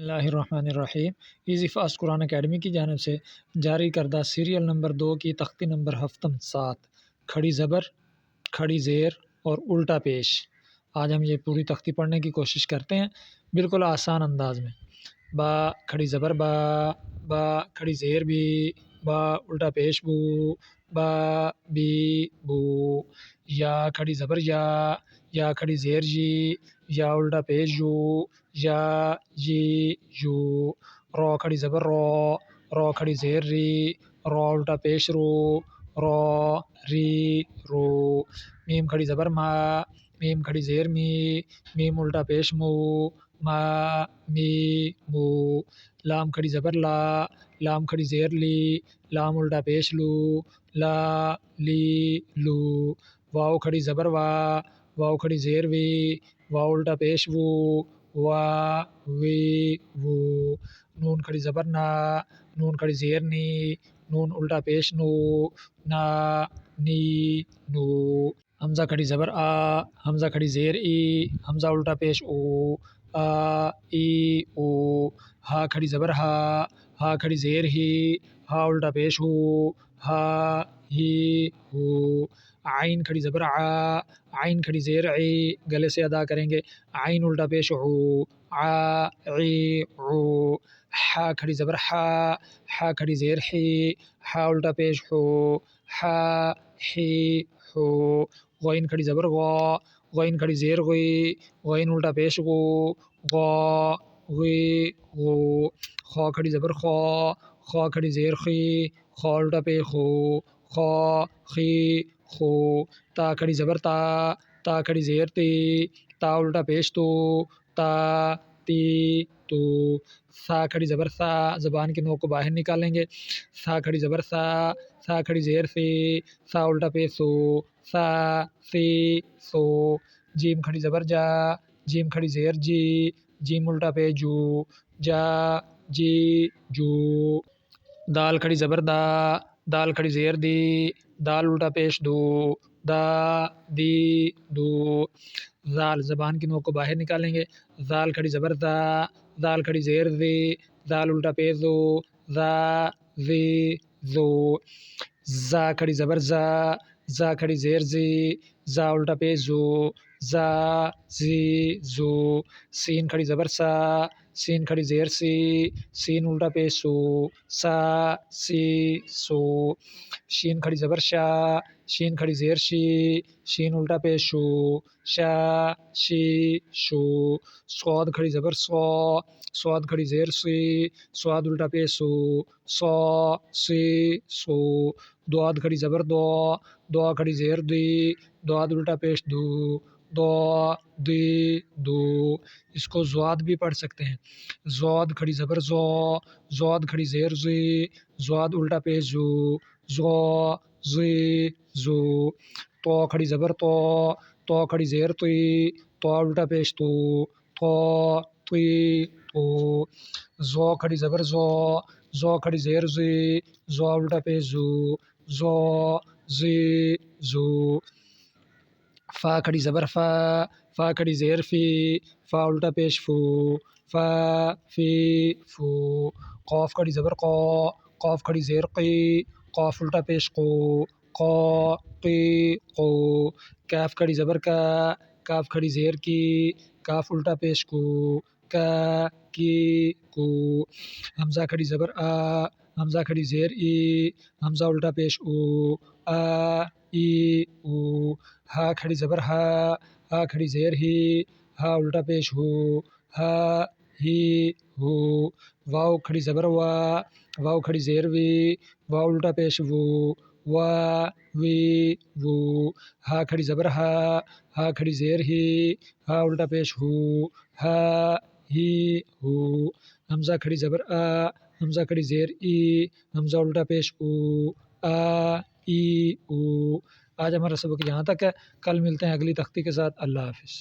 اللہ الرحمن الرحیم۔ Easy fast قرآن academy کی جانب سے جاری کردہ سیریل نمبر 2 کی تختی نمبر ہفتم 7 کھڑی زبر، کھڑی زیر اور الٹا پیش۔ آج ہم یہ پوری تختی پڑھنے کی کوشش کرتے ہیں بالکل آسان انداز میں۔ با کھڑی زبر با، با کھڑی زیر بھی، با الٹا پیش بو، با بی بو۔ یا کھڑی زبر یا کھڑی زیر جی، یا الٹا پیش جو، یا جی یو۔ رو کھڑی زبر رو کھڑی زیر ری، رو الٹا پیش رو، رو ری رو۔ میم کھڑی زبر میم کھڑی زیر می، میم الٹا پیش مو، ما می مو۔ لام کھڑی زبر لام کھڑی زیر لی، لام الٹا پیش لو، لا لی لو۔ واو کھڑی زبر واو کھڑی زیر وی، واو الٹا پیش وو، وا وی وو۔ نون کھڑی زبر نون کھڑی زیر نی، نون الٹا پیش نو، نا نی نو۔ حمزہ کھڑی زبر حمزہ کھڑی زیر ای، حمزہ الٹا پیش او، آ ای او۔ ہا کھڑی زبر ہا کھڑی زیر ہی، ہا الٹا پیش ہو، ہا ہی ہو۔ عین کھڑی زبر عین کھڑی زیر عی، گلے سے ادا کریں گے، عین الٹا پیش عو، آ عی عو۔ ہا کھڑی زبر ہا کھڑی زیر حی، ہا الٹا پیش ہو، ہا حی ہو۔ غین کھڑی زبر غین کھڑی زیر غی، غین الٹا پیش غو، غا غی غو۔ خا کھڑی زبر خا کھڑی زیر خی، خا الٹا پیش خو، خا خی خو۔ تا کھڑی زبر تا کھڑی زیر تی، تا الٹا پیش تو، تا تی تو۔ سا کھڑی زبر سا، زبان کے نوک کو باہر نکالیں گے، سا کھڑی زبر سا کھڑی زیر سی، سا الٹا پیش سو، سا سی سو۔ جیم کھڑی زبر جیم کھڑی زیر جی، جیم الٹا پیش جو، جا جی جو۔ دال کھڑی زبر دال کھڑی زیر دی، دال الٹا پیش دو، دا دی دو۔ زال زبان کی نوک کو باہر نکالیں گے، زال کھڑی زبر زال کھڑی زیر زی، زال الٹا پیش زو، زا زی زو۔ زا کھڑی زبر زا کھڑی زیر زی، زا الٹا پیش زو، زا زی زو۔ سین کھڑی زبر سین کھڑی زیر سی، سین الٹا پیش سو، سا سی سو۔ شین کھڑی زبر شین کھڑی زیر شی، شین الٹا پیش شو، شا شی شو۔ صاد کھڑی زبر صاد کھڑی زیر سی، صاد الٹا پیش سو، سا سی سو۔ دواد کھڑی زبر دوا کھڑی زیر دی، دواد الٹا پیش دو، دوا دی دو۔ اس کو زواد بھی پڑھ سکتے ہیں، زواد کھڑی زبر زواد کھڑی زیر زی، زواد الٹا پیش زو، زو زی زو۔ تو کھڑی زبر تو کھڑی زیر تی، تو الٹا پیش تو، تو تی تو۔ زو کھڑی زبر زو کھڑی زیر زی، زو الٹا پیش زو، زو زی زو۔ فا کھڑی زبر فا کھڑی زیر فی، فا الٹا پیش فو، فا فی فو۔ قاف کھڑی زبر قاف کھڑی زیر قی، قاف الٹا پیش قو، قا قی قو۔ کاف کھڑی زبر کاف کھڑی زیر کی، کاف الٹا پیش کو، کا کی کو۔ حمزہ کھڑی زبر حمزہ کھڑی زیر ای، حمزہ الٹا پیش او، آ ای او۔ ہا کھڑی زبر ہا کھڑی زیر ہی، ہا الٹا پیش ہو، ہا ہی ہو۔ واو کھڑی زبر واو کھڑی زیر وی، واو الٹا پیش وو، وا وی وو۔ ہا کھڑی زبر ہا کھڑی زیر ہی، ہا الٹا پیش ہو، ہا ہی ہو۔ حمزہ کھڑی زبر حمزہ کھڑی زیر ای، حمزہ الٹا پیش او، آ ای او۔ آج ہمارا سبق یہاں تک ہے، کل ملتے ہیں اگلی تختی کے ساتھ۔ اللہ حافظ۔